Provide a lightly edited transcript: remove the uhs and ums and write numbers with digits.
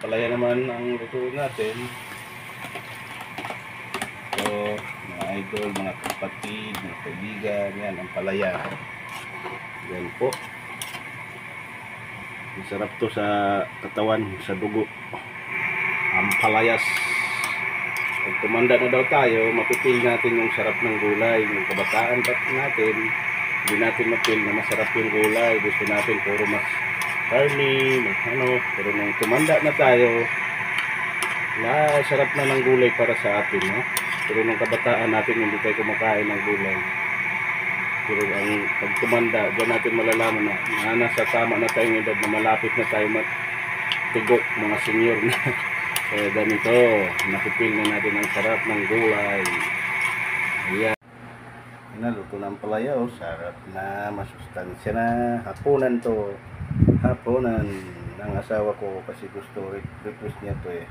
Palaya naman ang luto natin. So, mga idol, mga kapatid, mga kaibigan, yan ang palaya. Yan po. Masarap to sa katawan, sa dugo. Ang palayas. Pag tumanda na daw tayo, mapipil natin yung sarap ng gulay. Yung kabataan natin, hindi natin mapil na masarap yung gulay. Gusto natin puro mas carne, pero nung tumanda na tayo, sarap na ng gulay para sa atin, no? Pero nung kabataan natin, hindi tayo kumakain ng gulay. Pero ang pag tumanda, diyan natin malalaman na nasa tama na tayong edad na malapit na tayo matigo, mga senior na. Kaya ganito, nakipil na natin ang sarap ng gulay. Ayan. Naluto ng palaya, oh. Sarap na, masustansya na. Hapunan to. Hapunan ng asawa ko kasi gusto request niya to eh.